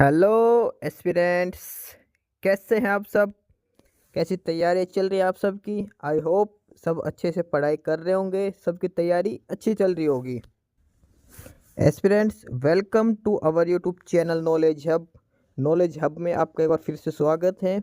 Hello aspirants. कैसे हैं आप सब? कैसी तैयारी चल रही है आप सबकी? आई होप सब अच्छे से पढ़ाई कर रहे होंगे, सबकी तैयारी अच्छी चल रही होगी। Aspirants, welcome to our YouTube channel Knowledge Hub. Knowledge Hub में आपका एक बार फिर से स्वागत है।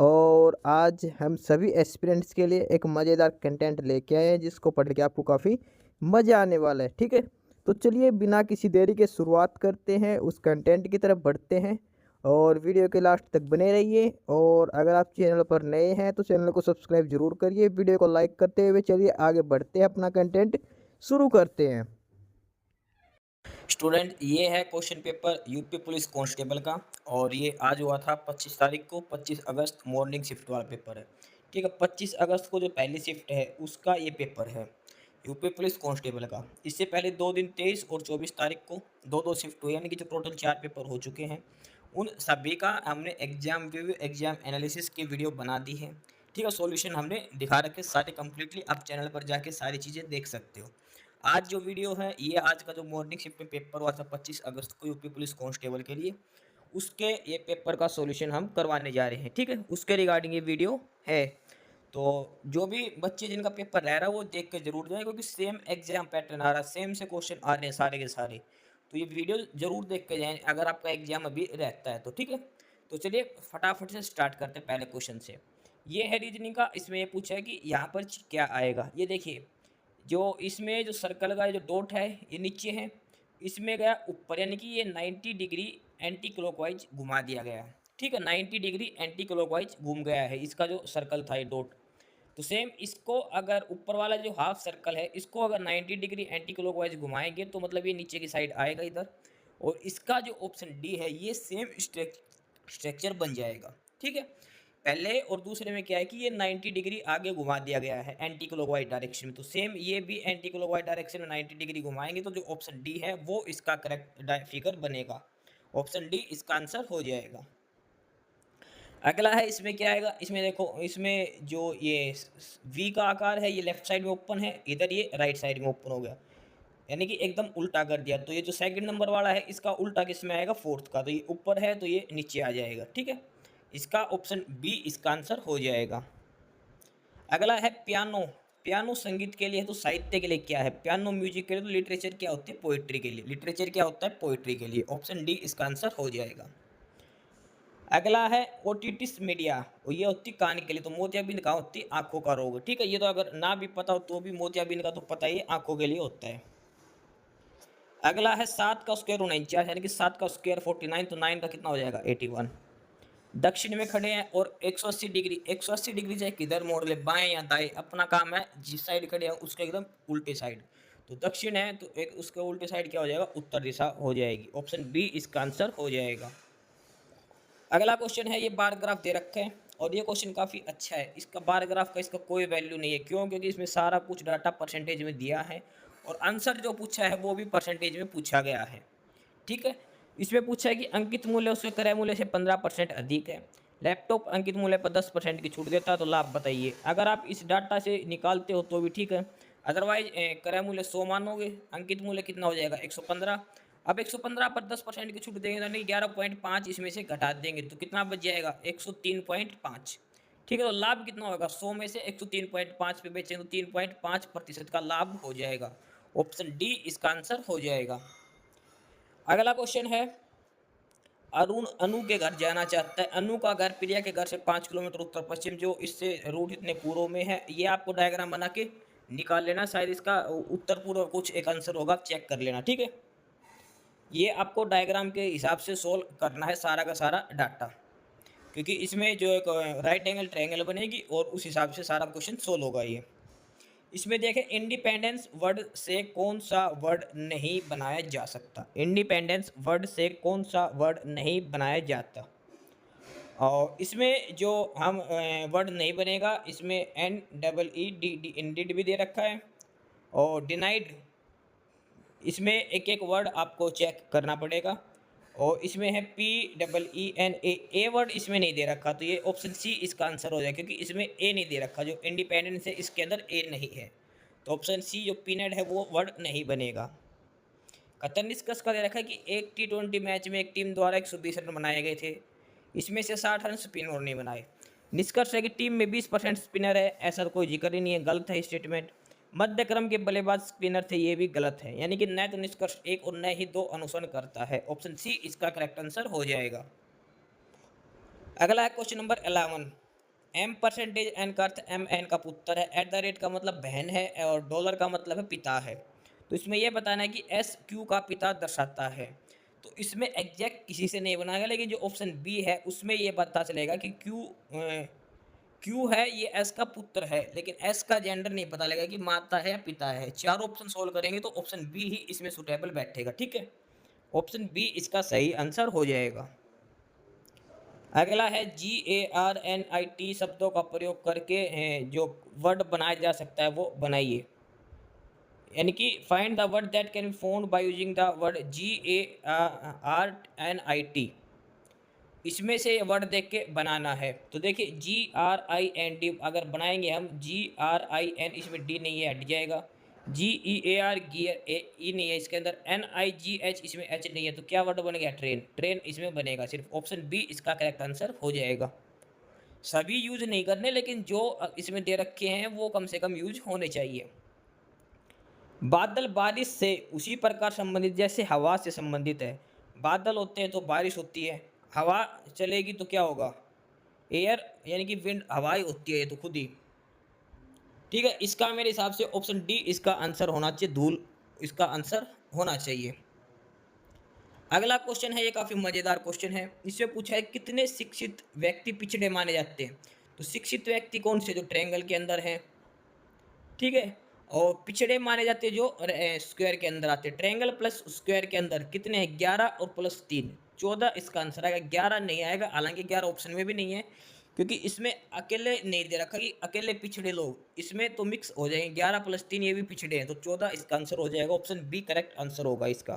और आज हम सभी एस्पिरेंट्स के लिए एक मज़ेदार कंटेंट लेके आए हैं जिसको पढ़ के आपको काफ़ी मज़ा आने वाला है। ठीक है, तो चलिए बिना किसी देरी के शुरुआत करते हैं, उस कंटेंट की तरफ बढ़ते हैं। और वीडियो के लास्ट तक बने रहिए। और अगर आप चैनल पर नए हैं तो चैनल को सब्सक्राइब जरूर करिए। वीडियो को लाइक करते हुए चलिए आगे बढ़ते हैं, अपना कंटेंट शुरू करते हैं। स्टूडेंट, ये है question paper UP police constable का। और ये आज हुआ था 25 तारीख को। 25 अगस्त मॉर्निंग शिफ्ट वाला पेपर है। ठीक है, 25 अगस्त को जो पहली शिफ्ट है उसका ये पेपर है यूपी पुलिस कांस्टेबल का। इससे पहले 2 दिन 23 और 24 तारीख को दो दो शिफ्ट हुई, यानी कि जो टोटल 4 पेपर हो चुके हैं। उन सभी का हमने एग्जाम रिव्यू, एग्जाम एनालिसिस की वीडियो बना दी है। ठीक है, सॉल्यूशन हमने दिखा रखे सारे कंप्लीटली। आप चैनल पर जाके सारी चीज़ें देख सकते हो। आज जो वीडियो है ये आज का जो मॉर्निंग शिफ्ट में पेपर हुआ था 25 अगस्त को यूपी पुलिस कांस्टेबल के लिए, उसके ये पेपर का सॉल्यूशन हम करवाने जा रहे हैं। ठीक है, उसके रिगार्डिंग ये वीडियो है। तो जो भी बच्चे जिनका पेपर रह रहा है वो देख के जरूर जाए, क्योंकि सेम एग्जाम पैटर्न आ रहा है, सेम से क्वेश्चन आ रहे हैं सारे के सारे। तो ये वीडियो जरूर देख के जाएं अगर आपका एग्जाम अभी रहता है तो। ठीक है, तो चलिए फटाफट से स्टार्ट करते हैं पहले क्वेश्चन से। ये है रीजनिंग का। इसमें ये पूछा है कि यहाँ पर क्या आएगा। ये देखिए, जो इसमें जो सर्कल का जो डॉट है ये नीचे है, इसमें गया ऊपर, यानी कि ये 90 डिग्री एंटी क्लॉकवाइज घुमा दिया गया है। ठीक है, 90 डिग्री एंटी क्लॉकवाइज घूम गया है इसका जो सर्कल था ये डॉट। तो सेम इसको अगर ऊपर वाला जो हाफ सर्कल है इसको अगर 90 डिग्री एंटी क्लॉकवाइज घुमाएंगे तो मतलब ये नीचे की साइड आएगा इधर। और इसका जो ऑप्शन डी है ये सेम स्ट्रक्चर बन जाएगा। ठीक है, पहले और दूसरे में क्या है कि ये 90 डिग्री आगे घुमा दिया गया है एंटी क्लॉकवाइज डायरेक्शन में, तो सेम ये भी एंटी क्लॉकवाइज डायरेक्शन में 90 डिग्री घुमाएंगे तो जो ऑप्शन डी है वो इसका करेक्ट फिगर बनेगा। ऑप्शन डी इसका आंसर हो जाएगा। अगला है, इसमें क्या आएगा। इसमें देखो, इसमें जो ये वी का आकार है ये लेफ्ट साइड में ओपन है, इधर ये राइट साइड में ओपन हो गया, यानी कि एकदम उल्टा कर दिया। तो ये जो सेकंड नंबर वाला है इसका उल्टा किस में आएगा, फोर्थ का। तो ये ऊपर है तो ये नीचे आ जाएगा। ठीक है, इसका ऑप्शन बी इसका आंसर हो जाएगा। अगला है पियानो। पियानो संगीत के लिए है तो साहित्य के लिए क्या है। पियानो म्यूजिक के लिए तो लिटरेचर क्या होती है, पोइट्री के लिए। लिटरेचर क्या होता है, पोइट्री के लिए। ऑप्शन डी इसका आंसर हो जाएगा। अगला है ओटिटिस मीडिया, और ये होती है कान के लिए। तो मोतियाबिंद कहाँ होती है, आंखों का रोग। ठीक है, ये तो अगर ना भी पता हो तो भी मोतियाबिंद का तो पता ही है, आंखों के लिए होता है। अगला है 7 का स्क्वायर 49, यानी कि 7 का स्क्वायर 49, तो 9 का कितना हो जाएगा 81। दक्षिण में खड़े हैं और 180 डिग्री, 180 डिग्री चाहे किधर मोड़ ले, बाएं या दाएं, अपना काम है। जिस साइड खड़े हैं उसके एकदम उल्टे साइड। तो दक्षिण है तो एक उसके उल्टे साइड क्या हो जाएगा, उत्तर दिशा हो जाएगी। ऑप्शन बी इसका आंसर हो जाएगा। अगला क्वेश्चन है, ये बार ग्राफ दे रखे हैं और ये क्वेश्चन काफ़ी अच्छा है। इसका बार ग्राफ का इसका कोई वैल्यू नहीं है, क्यों? क्योंकि इसमें सारा कुछ डाटा परसेंटेज में दिया है और आंसर जो पूछा है वो भी परसेंटेज में पूछा गया है। ठीक है, इसमें पूछा है कि अंकित मूल्य उसके क्रय मूल्य से 15% अधिक है। लैपटॉप अंकित मूल्य पर 10% की छूट देता है, तो लाभ बताइए। अगर आप इस डाटा से निकालते हो तो भी ठीक है, अदरवाइज क्रय मूल्य 100 मानोगे, अंकित मूल्य कितना हो जाएगा 115। अब 115 पर 10% की छूट देंगे, यानी 11.5 इसमें से घटा देंगे तो कितना बच जाएगा 103.5। ठीक है, तो लाभ कितना होगा, 100 में से 103.5 पे बेचेंगे तो 3.5% का लाभ हो जाएगा। ऑप्शन डी इसका आंसर हो जाएगा। अगला क्वेश्चन है, अरुण अनु के घर जाना चाहता है। अनु का घर प्रिया के घर से 5 किलोमीटर उत्तर पश्चिम, जो इससे रूट इतने पूर्व में है। ये आपको डायग्राम बना के निकाल लेना, शायद इसका उत्तर पूर्व कुछ एक आंसर होगा, चेक कर लेना। ठीक है, ये आपको डायग्राम के हिसाब से सोल्व करना है सारा का सारा डाटा, क्योंकि इसमें जो एक राइट एंगल ट्रायंगल बनेगी और उस हिसाब से सारा क्वेश्चन सोल्व होगा ये। इसमें देखें, इंडिपेंडेंस वर्ड से कौन सा वर्ड नहीं बनाया जा सकता। इंडिपेंडेंस वर्ड से कौन सा वर्ड नहीं बनाया जाता। और इसमें जो हम वर्ड नहीं बनेगा, इसमें NEED इंडिड भी दे रखा है। और डिनाइड, इसमें एक एक वर्ड आपको चेक करना पड़ेगा। और इसमें है PEENA, ए वर्ड इसमें नहीं दे रखा, तो ये ऑप्शन सी इसका आंसर हो जाएगा, क्योंकि इसमें ए नहीं दे रखा। जो इंडिपेंडेंस है इसके अंदर ए नहीं है, तो ऑप्शन सी जो पीनेड है वो वर्ड नहीं बनेगा। कथन निष्कर्ष का दे रखा है कि एक T20 मैच में एक टीम द्वारा 120 रन बनाए गए थे, इसमें से 60 रन स्पिनर ने बनाए। निष्कर्ष है कि टीम में 20% स्पिनर है, ऐसा तो कोई जिक्र ही नहीं है, गलत है स्टेटमेंट। मध्य क्रम के बल्लेबाज स्पिनर थे, ये भी गलत है, यानी कि न तो निष्कर्ष एक और न ही दो अनुसरण करता है। ऑप्शन सी इसका करेक्ट आंसर हो जाएगा। अगला है question number 11। M percentage N का अर्थ एम एन का पुत्र है, एट द रेट का मतलब बहन है और डॉलर का मतलब है पिता है। तो इसमें यह बताना है कि एस क्यू का पिता दर्शाता है। तो इसमें एग्जैक्ट किसी से नहीं बनाएगा, लेकिन जो ऑप्शन बी है उसमें यह पता चलेगा कि क्यू है ये एस का पुत्र है, लेकिन एस का जेंडर नहीं पता लगेगा कि माता है या पिता है। चार ऑप्शन सोल्व करेंगे तो ऑप्शन बी ही इसमें सुटेबल बैठेगा। ठीक है, ऑप्शन बी इसका सही आंसर हो जाएगा। अगला है GARNIT शब्दों का प्रयोग करके जो वर्ड बनाया जा सकता है वो बनाइए, यानी कि find the word that can be found by using the word GARNIT। इसमें से वर्ड देख के बनाना है। तो देखिए GRIND अगर बनाएंगे हम, GRIN इसमें डी नहीं है, हट जाएगा। GEAR गियर ई नहीं है इसके अंदर, NIGH इसमें एच नहीं है, तो क्या वर्ड बन गया? ट्रेन। ट्रेन इसमें बनेगा। सिर्फ ऑप्शन बी इसका करेक्ट आंसर हो जाएगा। सभी यूज नहीं करने, लेकिन जो इसमें दे रखे हैं वो कम से कम यूज होने चाहिए। बादल बारिश से उसी प्रकार संबंधित जैसे हवा से संबंधित है। बादल होते हैं तो बारिश होती है, हवा चलेगी तो क्या होगा? एयर, यानी कि विंड, हवाई होती है ये तो खुद ही। ठीक है, इसका मेरे हिसाब से ऑप्शन डी इसका आंसर होना चाहिए, धूल इसका आंसर होना चाहिए। अगला क्वेश्चन है, ये काफ़ी मज़ेदार क्वेश्चन है। इससे पूछा है कितने शिक्षित व्यक्ति पिछड़े माने जाते हैं। तो शिक्षित व्यक्ति कौन से? जो ट्रायंगल के अंदर हैं, ठीक है। और पिछड़े माने जाते हैं जो स्क्वायर के अंदर आते हैं। ट्रायंगल प्लस स्क्वायर के अंदर कितने हैं? 11 और प्लस 3 14 इसका आंसर आएगा। 11 नहीं आएगा, हालांकि 11 ऑप्शन में भी नहीं है, क्योंकि इसमें अकेले नहीं दे रखा कि अकेले पिछड़े लोग, इसमें तो मिक्स हो जाएंगे। 11 प्लस 3 ये भी पिछड़े हैं, तो 14 इसका आंसर हो जाएगा। ऑप्शन बी करेक्ट आंसर होगा इसका।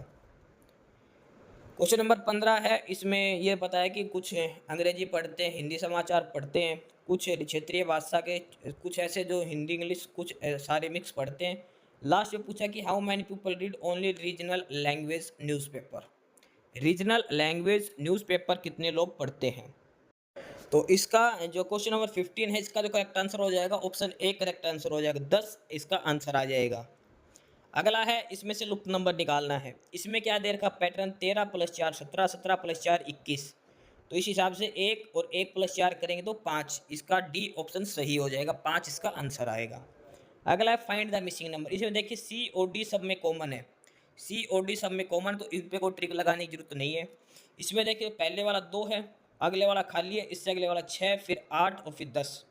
क्वेश्चन नंबर 15 है, इसमें यह बताया कि कुछ अंग्रेजी पढ़ते हैं, हिंदी समाचार पढ़ते हैं, कुछ क्षेत्रीय भाषा के, कुछ ऐसे जो हिंदी इंग्लिश कुछ सारे मिक्स पढ़ते हैं। लास्ट में पूछा कि how many people read only regional language newspaper. Regional language newspaper कितने लोग पढ़ते हैं? तो इसका जो क्वेश्चन नंबर 15 है, इसका जो करेक्ट आंसर हो जाएगा ऑप्शन ए करेक्ट आंसर हो जाएगा। 10 इसका आंसर आ जाएगा। अगला है, इसमें से लुप्त नंबर निकालना है। इसमें क्या देर का पैटर्न? 13 + 4 17, 17 + 4 21। तो इस हिसाब से 1 और 1 + 4 करेंगे तो 5। इसका डी ऑप्शन सही हो जाएगा, 5 इसका आंसर आएगा। अगला है फाइंड द मिसिंग नंबर। इसमें देखिए सी और डी सब में कॉमन है, सी और डी सब में कॉमन, तो इन पे कोई ट्रिक लगाने की जरूरत नहीं है। इसमें देखिए पहले वाला 2 है, अगले वाला खाली है, इससे अगले वाला 6, फिर 8 और फिर 10।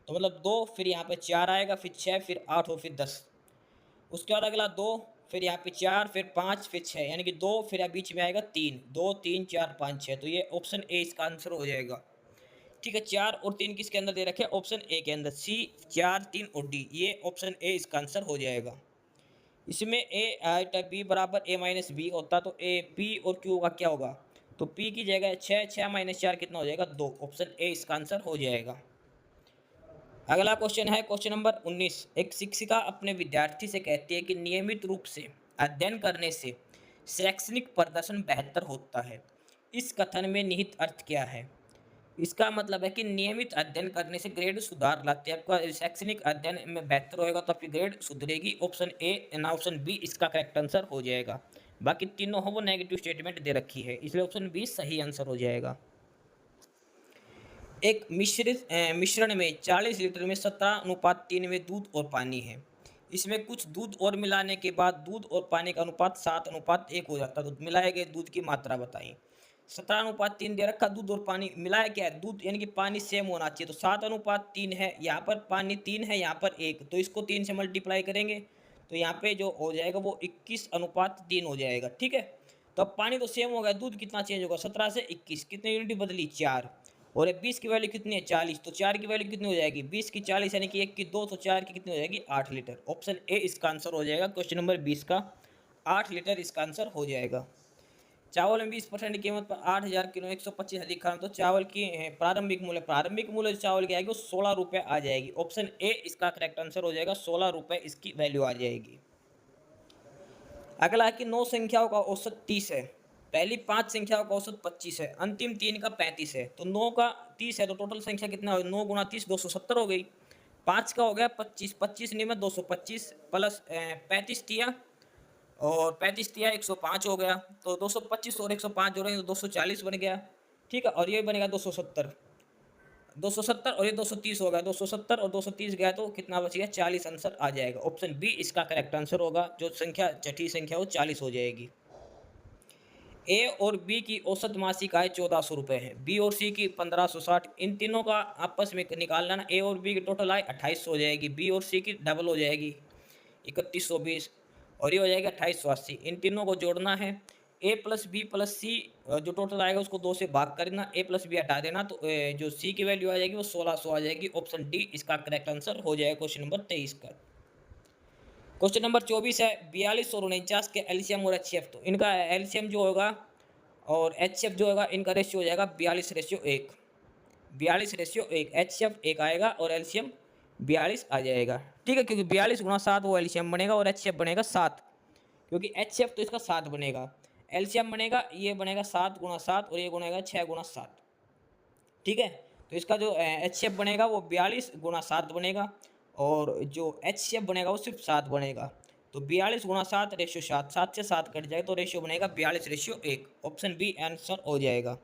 तो मतलब 2, फिर यहाँ पे 4 आएगा, फिर 6, फिर 8 और फिर 10। उसके बाद अगला 2, फिर यहाँ पे 4, फिर 5, फिर 6, यानी कि 2, फिर यहाँ बीच में आएगा 3, 2 3 4 5 6। तो ये ऑप्शन ए इसका आंसर हो जाएगा। ठीक है, 4 और 3 किसके अंदर दे रखे हैं? ऑप्शन ए के अंदर। सी 4 3 और डी, ये ऑप्शन ए इसका आंसर हो जाएगा। इसमें ए बी बराबर A-B होता, तो ए पी और क्यू का क्या होगा? तो पी की जगह 6, 6 - 4 कितना हो जाएगा? 2। ऑप्शन ए इसका आंसर हो जाएगा। अगला क्वेश्चन है क्वेश्चन नंबर 19। एक शिक्षिका अपने विद्यार्थी से कहती है कि नियमित रूप से अध्ययन करने से शैक्षणिक प्रदर्शन बेहतर होता है। इस कथन में निहित अर्थ क्या है? इसका मतलब है कि नियमित अध्ययन करने से ग्रेड सुधार लाते हैं। आपका शैक्षणिक अध्ययन में बेहतर होएगा तो आपकी ग्रेड सुधरेगी। ऑप्शन ए ना ऑप्शन बी इसका करेक्ट आंसर हो जाएगा। बाकी तीनों हो वो नेगेटिव स्टेटमेंट दे रखी है, इसलिए ऑप्शन बी सही आंसर हो जाएगा। एक मिश्रण में 40 लीटर में 17:3 में दूध और पानी है। इसमें कुछ दूध और मिलाने के बाद दूध और पानी का अनुपात 7:1 हो जाता है। तो मिलाए गए दूध की मात्रा बताइए। 17:3 दे रखा, दूध और पानी मिलाया क्या है? दूध, यानी कि पानी सेम होना चाहिए। तो 7:3 है, यहाँ पर पानी 3 है, यहाँ पर 1, तो इसको 3 से मल्टीप्लाई करेंगे तो यहाँ पे जो हो जाएगा वो 21:3 हो जाएगा। ठीक है, तो अब पानी तो सेम हो गया, दूध कितना चेंज होगा? 17 से 21, कितनी यूनिट बदली? 4। और 20 की वैल्यू कितनी है? 40, तो 4 की वैल्यू कितनी हो जाएगी? 20 की 40, यानी कि 1 की 2, तो 4 की कितनी हो जाएगी? 8 लीटर। ऑप्शन ए इसका आंसर हो जाएगा। क्वेश्चन नंबर 20 का 8 लीटर इसका आंसर हो जाएगा। चावल में 20% की कीमत पर 8,000 किलो 125 अधिक खाना, तो चावल की प्रारंभिक मूल्य चावल की आएगी वो 16 रुपये आ जाएगी। ऑप्शन ए इसका करेक्ट आंसर हो जाएगा, 16 रुपये इसकी वैल्यू आ जाएगी। अगला है कि 9 संख्याओं का औसत 30 है, पहली 5 संख्याओं का औसत 25 है, अंतिम 3 का 35 है। तो 9 का 30 है तो टोटल संख्या कितना हो, 9 गुणा 30 270 हो गई। 5 का हो गया 25, 25 नहीं में 225 प्लस 35 दिया, और 35 दिया 105 हो गया। तो 225 और 105 जोड़ेंगे तो 240 बन गया। ठीक है, और ये बनेगा 270, 270 और ये 230 हो गया, 270 और 230 गया तो कितना बच गया, 40 आंसर आ जाएगा। ऑप्शन बी इसका करेक्ट आंसर होगा, जो संख्या छठी संख्या वो 40 हो जाएगी। ए और बी की औसत मासिक आय 1400 रुपये है, बी और सी की 1560। इन तीनों का आपस में निकालना ना, ए और बी की टोटल आय 2800 हो जाएगी, बी और सी की डबल हो जाएगी 3120, और ये हो जाएगा 2880। इन तीनों को जोड़ना है, ए प्लस बी प्लस सी जो टोटल आएगा उसको 2 से भाग करना, ए प्लस बी हटा देना, तो जो सी की वैल्यू आ जाएगी वो 1600 आ जाएगी। ऑप्शन डी इसका करेक्ट आंसर हो जाएगा क्वेश्चन नंबर 23 का। क्वेश्चन नंबर 24 है 42 और 49 के एलसीएम और एचसीएफ। तो इनका एलसीएम जो होगा और एचसीएफ जो होगा, इनका रेशियो हो जाएगा 42:1, 42:1, एचसीएफ 1 आएगा और एलसीएम 42 आ जाएगा। ठीक है, क्योंकि 42 गुणा 7 वो एलसीएम बनेगा और एचसीएफ बनेगा 7, क्योंकि एचसीएफ तो इसका 7 बनेगा, एलसीएम बनेगा ये बनेगा 7 गुणा 7 और ये बनेगा 6 गुणा 7। ठीक है, तो इसका जो एचसीएफ बनेगा वो 42 गुणा 7 बनेगा, और जो एचसीएफ बनेगा वो सिर्फ 7 बनेगा। तो 42 गुणा 7 रेशियो 7, 7 से 7 कट जाएगा तो रेशियो बनेगा 42:1। ऑप्शन बी आंसर हो जाएगा।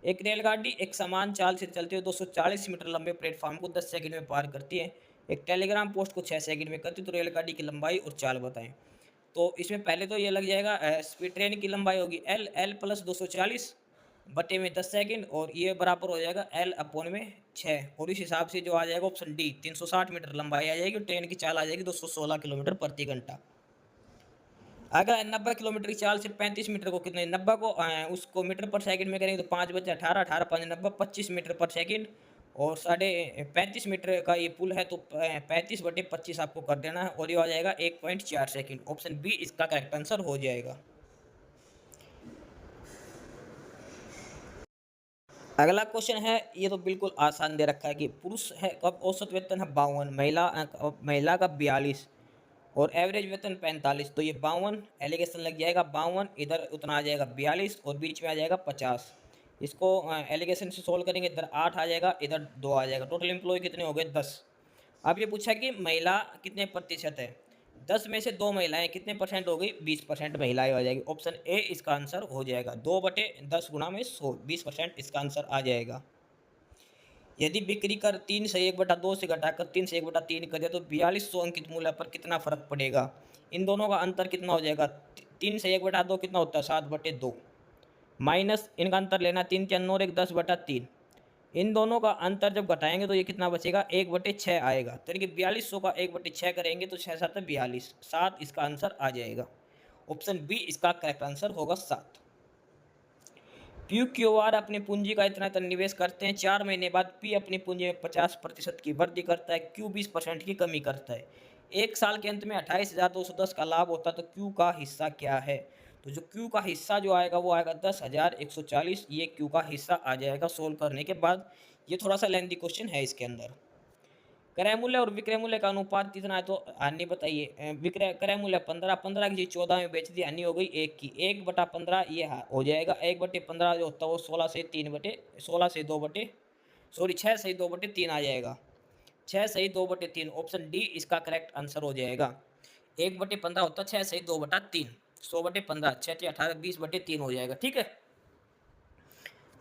एक रेलगाड़ी एक समान चाल से चलते हुए 240 मीटर लंबे प्लेटफॉर्म को 10 सेकंड में पार करती है, एक टेलीग्राम पोस्ट को 6 सेकंड में करती है, तो रेलगाड़ी की लंबाई और चाल बताएं। तो इसमें पहले तो ये लग जाएगा, स्पीड ट्रेन की लंबाई होगी एल, एल प्लस 240 बटे में 10 सेकंड, और ये बराबर हो जाएगा एल अपॉन में 6, और इस हिसाब से जो आ जाएगा ऑप्शन डी 360 मीटर लंबाई आ जाएगी, और ट्रेन की चाल आ जाएगी 216 किलोमीटर प्रति घंटा। अगर 90 किलोमीटर की चाल से 35 मीटर को कितने 90 को उसको मीटर पर सेकंड में करेंगे तो 5 बचे 18, 18 5 90, 25 मीटर पर सेकंड, और 35.5 मीटर का ये पुल है, तो 35/25 आपको कर देना है, और ये आ जाएगा 1.4 सेकंड। ऑप्शन बी इसका करेक्ट आंसर हो जाएगा। अगला क्वेश्चन है, ये तो बिल्कुल आसान दे रखा है कि पुरुष है कब औसत वेतन है 52, महिला का 42 और एवरेज वेतन 45। तो ये 52 एलिगेशन लग जाएगा, 52 इधर उतना आ जाएगा 42 और बीच में आ जाएगा 50। इसको एलिगेशन से सोल्व करेंगे, इधर 8 आ जाएगा, इधर 2 आ जाएगा, टोटल एम्प्लॉय कितने हो गए 10। अब ये पूछा कि महिला कितने प्रतिशत है, 10 में से 2 महिलाएं कितने परसेंट हो गई, 20% महिलाएं हो जाएगी। ऑप्शन ए इसका आंसर हो जाएगा, 2/10 गुणा में 100, 20% इसका आंसर आ जाएगा। यदि बिक्री कर 3 से 1/2 से घटाकर 3 से 1/3 कर दिया तो 4200 अंकित मूल्य पर कितना फर्क पड़ेगा। इन दोनों का अंतर कितना हो जाएगा, 3 से 1/2 कितना होता है 7/2, माइनस इनका अंतर लेना 3 3 और 1 10/3। इन दोनों का अंतर जब घटाएंगे तो ये कितना बचेगा 1/6 आएगा। तो यानी कि 4200 का 1/6 करेंगे तो 6 7 42, 7 इसका आंसर आ जाएगा। ऑप्शन बी इसका करेक्ट आंसर होगा 7। पी क्यू आर अपनी पूंजी का इतना निवेश करते हैं, 4 महीने बाद पी अपनी पूंजी में 50% की वृद्धि करता है, क्यू 20% की कमी करता है। एक साल के अंत में 28,210 का लाभ होता है, तो क्यू का हिस्सा क्या है। तो जो क्यू का हिस्सा जो आएगा वो आएगा 10,140, ये क्यू का हिस्सा आ जाएगा सोल्व करने के बाद। ये थोड़ा सा लेंथी क्वेश्चन है इसके अंदर। क्रय मूल्य और विक्रय मूल्य का अनुपात कितना है, तो हानि बताइए। विक्रय क्रय मूल्य 15, 15 की चीज 14 में बेच दी, हानि हो गई 1 की, 1/15 ये हो जाएगा, 1/15 जो होता है वो 16 से 2/3 आ जाएगा, 6 सही 2/3। ऑप्शन डी इसका करेक्ट आंसर हो जाएगा। 1/15 होता है 6 सही 2/3, 100/15, 6 18 20/3 हो जाएगा। ठीक है,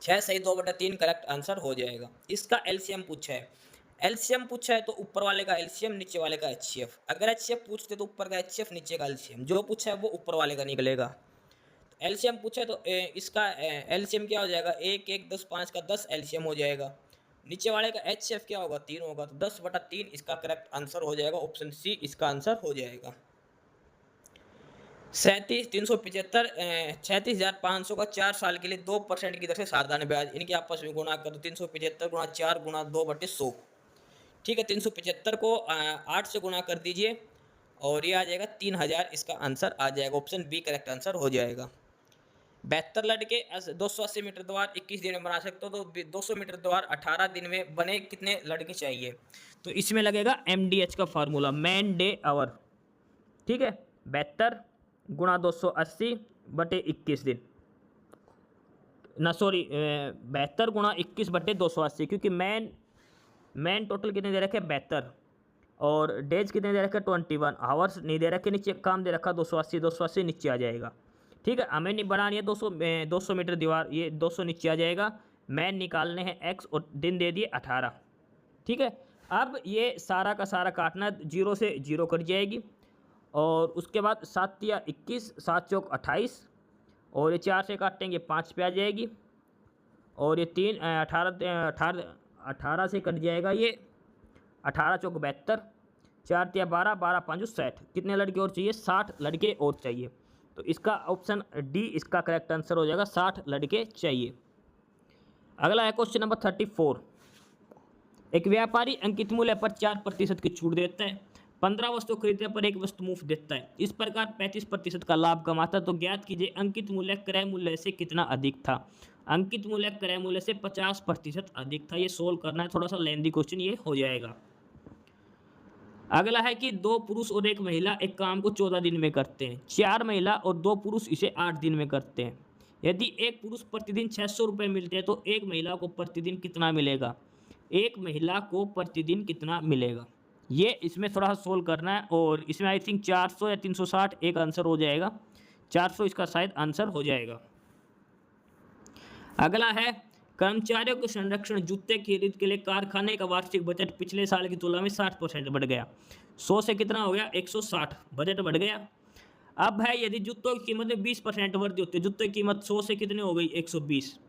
6 सही 2/3 करेक्ट आंसर हो जाएगा। इसका एलसीएम पूछा है, एलसीएम पूछा है तो ऊपर वाले का एलसीएम नीचे वाले का एचसीएफ। अगर एचसीएफ पूछते तो ऊपर का एचसीएफ नीचे का एलसीएम, जो पूछा है वो ऊपर वाले का निकलेगा। एलसीएम पूछा है तो इसका एलसीएम क्या हो जाएगा, 1 1 10 5 का 10 एलसीएम हो जाएगा। नीचे वाले का एचसीएफ क्या होगा 3 होगा, तो 10/3 इसका करेक्ट आंसर हो जाएगा। ऑप्शन सी इसका आंसर हो जाएगा। 37,500 का 4 साल के लिए 2% की दर से साधारण ब्याज, इनके आपस में गुणा कर, 375 गुणा 4 गुणा 2/100। ठीक है, 375 को 8 से गुणा कर दीजिए और ये आ जाएगा 3000, इसका आंसर आ जाएगा। ऑप्शन बी करेक्ट आंसर हो जाएगा। 72 लड़के 280 मीटर द्वार 21 दिन में बना सकते हो, तो 200 मीटर द्वार 18 दिन में बने कितने लड़के चाहिए। तो इसमें लगेगा MDH का फार्मूला, मैन डे आवर। ठीक है, 72 गुणा 280 बटे 21 दिन ना, सॉरी 72 गुणा 21 बटे 280, क्योंकि मैन टोटल कितने दे रखे 72 और डेज कितने दे रखे 21, आवर्स नहीं दे रखे, नीचे काम दे रखा 280 नीचे आ जाएगा। ठीक है, हमें नहीं बढ़ानी है 200 मीटर दीवार, ये 200 नीचे आ जाएगा। मैन निकालने हैं एक्स और दिन दे दिए 18। ठीक है, अब ये सारा का सारा काटना, 0 से 0 कट जाएगी और उसके बाद 7 या 21, 7 चौक 28 और ये 4 से काटेंगे 5 पे आ जाएगी और ये 3 18 से कट जाएगा, ये 18 चौक 72, 4 या 12, 12 5 60। कितने लड़के और चाहिए? 60 लड़के और चाहिए। तो इसका ऑप्शन डी इसका करेक्ट आंसर हो जाएगा, 60 लड़के चाहिए। अगला है क्वेश्चन नंबर 34। एक व्यापारी अंकित मूल्य पर 4% की छूट देता है, 15 वस्तु खरीदने पर एक वस्तु मुफ्त देता है, इस प्रकार 35% का लाभ कमाता है। तो ज्ञात कीजिए अंकित मूल्य क्रय मूल्य से कितना अधिक था। अंकित मूल्य क्रय मूल्य से 50% अधिक था। ये सोल्व करना है, थोड़ा सा लेंदी क्वेश्चन ये हो जाएगा। अगला है कि 2 पुरुष और 1 महिला एक काम को 14 दिन में करते हैं, 4 महिला और 2 पुरुष इसे 8 दिन में करते हैं। यदि एक पुरुष प्रतिदिन 600 रुपये मिलते हैं तो एक महिला को प्रतिदिन कितना मिलेगा? एक महिला को प्रतिदिन कितना मिलेगा, ये इसमें थोड़ा सा सोल्व करना है। और इसमें आई थिंक 400 या 360 एक आंसर हो जाएगा, 400 इसका शायद आंसर हो जाएगा। अगला है कर्मचारियों के संरक्षण जूते खरीद के लिए कारखाने का वार्षिक बजट पिछले साल की तुलना में 60% बढ़ गया। 100 से कितना हो गया? 160 बजट बढ़ गया। अब है यदि जूतों की कीमत में 20% वृद्धि होती है, जूतों की कीमत 100 से कितनी हो गई? 120।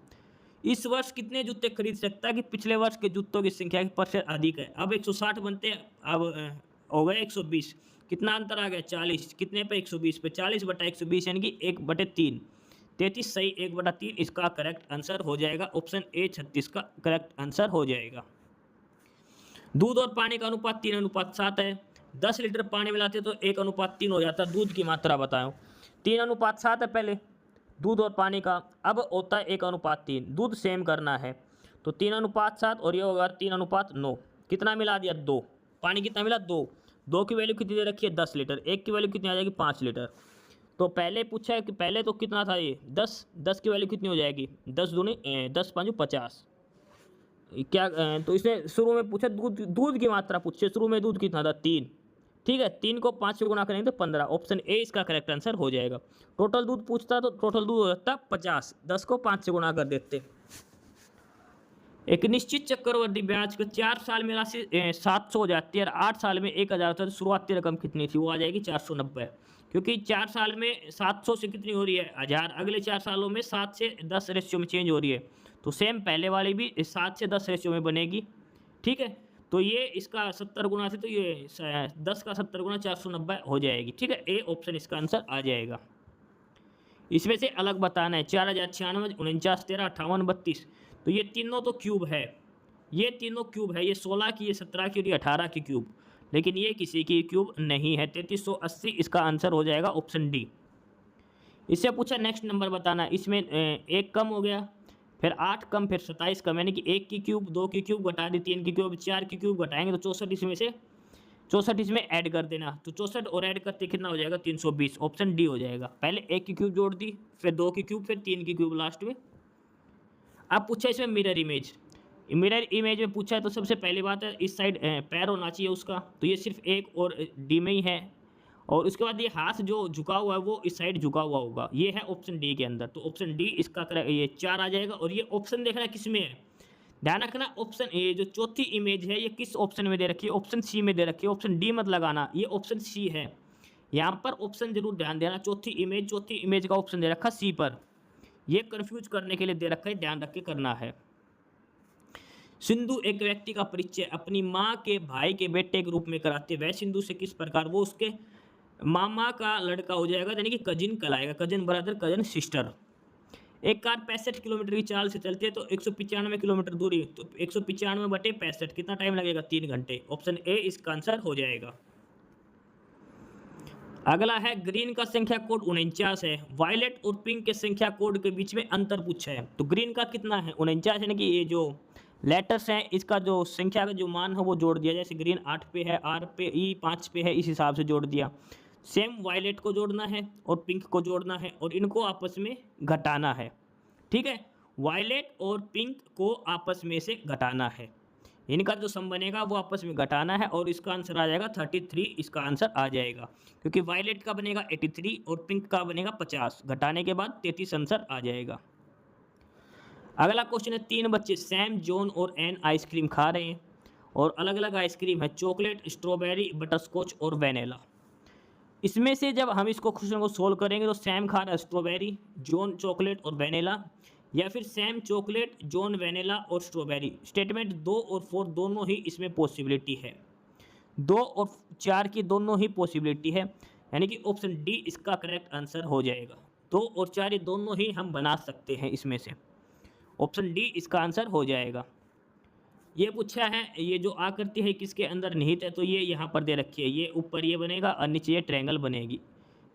इस वर्ष कितने जूते खरीद सकता है कि पिछले वर्ष के जूतों की संख्या की % अधिक है? अब 160 बनते हैं, अब हो गए 120। कितना अंतर आ गया? 40। कितने पे? 120 पे। 40 बटा 120 यानी कि 1/3, 33 सही, 1/3 इसका करेक्ट आंसर हो जाएगा। ऑप्शन ए 36 का करेक्ट आंसर हो जाएगा। दूध और पानी का अनुपात 3:7 है। 10 लीटर पानी मिलाते तो 1:3 हो जाता है। दूध की मात्रा बताओ। 3:7 है पहले दूध और पानी का, अब होता है 1:3। दूध सेम करना है तो 3:7 और ये होगा 3:9। कितना मिला दिया? 2। पानी कितना मिला? 2। 2 की वैल्यू कितनी दे रखी है? 10 लीटर। 1 की वैल्यू कितनी आ जाएगी? 5 लीटर। तो पहले पूछा है कि पहले तो कितना था ये? 10। 10 की वैल्यू कितनी हो जाएगी? 10 दूनी 10 5 50। क्या तो इसने शुरू में पूछा दूध की मात्रा पूछे। शुरू में दूध कितना था? 3। ठीक है, 3 को 5 से गुणा करेंगे तो 15। ऑप्शन ए इसका करेक्ट आंसर हो जाएगा। टोटल दूध पूछता तो टोटल दूध हो जाता 50, 10 को 5 से गुणा कर देते। एक निश्चित चक्रवृद्धि ब्याज को 4 साल में राशि 700 हो जाती है और 8 साल में 1000 होता है, तो शुरुआती रकम कितनी थी? वो आ जाएगी 490। क्योंकि 4 साल में 700 से कितनी हो रही है? 1000। अगले 4 सालों में 7 से 10 रेशियो में चेंज हो रही है, तो सेम पहले वाली भी 7 से 10 रेशियो में बनेगी। ठीक है, तो ये इसका 70 गुना से, तो ये 10 का 70 गुना 490 हो जाएगी। ठीक है, ए ऑप्शन इसका आंसर आ जाएगा। इसमें से अलग बताना है। 4096, 49, 13, 58, 32। तो ये तीनों तो क्यूब है, ये तीनों क्यूब है। ये 16 की, ये 17 की और ये 18 की क्यूब, लेकिन ये किसी की क्यूब नहीं है। 3380 इसका आंसर हो जाएगा, ऑप्शन डी। इससे पूछा नेक्स्ट नंबर बताना है। इसमें 1 कम हो गया, फिर 8 कम, फिर 27 कम, यानी कि 1 की क्यूब, 2 की क्यूब घटा दी, 3 की क्यूब, 4 की क्यूब घटाएंगे तो 64 इसमें से 64 इसमें ऐड कर देना। तो 64 और ऐड करते कितना हो जाएगा? 320। ऑप्शन डी हो जाएगा। पहले 1 की क्यूब जोड़ दी, फिर 2 की क्यूब, फिर 3 की क्यूब लास्ट में। अब पूछा इसमें मिरर इमेज। मिरर इमेज में पूछा है तो सबसे पहली बात है इस साइड पैर होना चाहिए उसका, तो ये सिर्फ 1 और डी में ही है। और उसके बाद ये हाथ जो झुका हुआ है वो इस साइड झुका हुआ होगा, ये है ऑप्शन डी के अंदर। तो ऑप्शन डी इसका ये 4 आ जाएगा। और ये ऑप्शन देखना किस में है, ध्यान रखना। ऑप्शन ये जो चौथी इमेज है ये किस ऑप्शन में दे रखी है? ऑप्शन सी में दे रखी है। ऑप्शन डी मत लगाना, ये ऑप्शन सी है। यहाँ पर ऑप्शन जरूर ध्यान देना। चौथी इमेज का ऑप्शन दे रखा सी पर, ये कंफ्यूज करने के लिए दे रखा है, ध्यान रख के करना है। सिंधु एक व्यक्ति का परिचय अपनी माँ के भाई के बेटे के रूप में कराते, वह सिंधु से किस प्रकार? वो उसके मामा का लड़का हो जाएगा, यानी कि कजिन कहलाएगा। Cousin brother, cousin sister. एक कार 65 किलोमीटर की चाल से चलती है तो 195 किलोमीटर दूरी, तो 195 बटे 65 कितना टाइम लगेगा? 3 घंटे। ऑप्शन ए इसका आंसर हो जाएगा। अगला है ग्रीन का संख्या कोड 49 है, वायलेट और पिंक के संख्या कोड के बीच में अंतर पूछा है। तो ग्रीन का कितना है? 49, यानी कि ये जो लेटर्स हैं इसका जो संख्या का जो मान है वो जोड़ दिया। जैसे ग्रीन 8 पे है, आर पे, ई 5 पे है, इस हिसाब से जोड़ दिया। सेम वायलेट को जोड़ना है और पिंक को जोड़ना है और इनको आपस में घटाना है। ठीक है, वायलेट और पिंक को आपस में से घटाना है, इनका जो सम बनेगा वो आपस में घटाना है और इसका आंसर आ जाएगा 33, इसका आंसर आ जाएगा, क्योंकि वायलेट का बनेगा 83 और पिंक का बनेगा 50, घटाने के बाद 33 आंसर आ जाएगा। अगला क्वेश्चन है, 3 बच्चे सैम, जॉन और एन आइसक्रीम खा रहे हैं और अलग अलग आइसक्रीम है, चॉकलेट, स्ट्रॉबेरी, बटरस्कॉच और वेनिला। इसमें से जब हम इसको क्वेश्चन को सोल्व करेंगे तो सैम खा रहा है स्ट्रॉबेरी, जॉन चॉकलेट और वेनिला, या फिर सैम चॉकलेट, जॉन वेनिला और स्ट्रॉबेरी। स्टेटमेंट 2 और 4 दोनों ही इसमें पॉसिबिलिटी है, 2 और 4 की दोनों ही पॉसिबिलिटी है, यानी कि ऑप्शन डी इसका करेक्ट आंसर हो जाएगा। 2 और 4 ये दोनों ही हम बना सकते हैं, इसमें से ऑप्शन डी इसका आंसर हो जाएगा। ये पूछा है, ये जो आकृति है किसके अंदर निहित है, तो ये यहाँ पर दे रखी है, ये ऊपर ये बनेगा और नीचे ये ट्रायंगल बनेगी,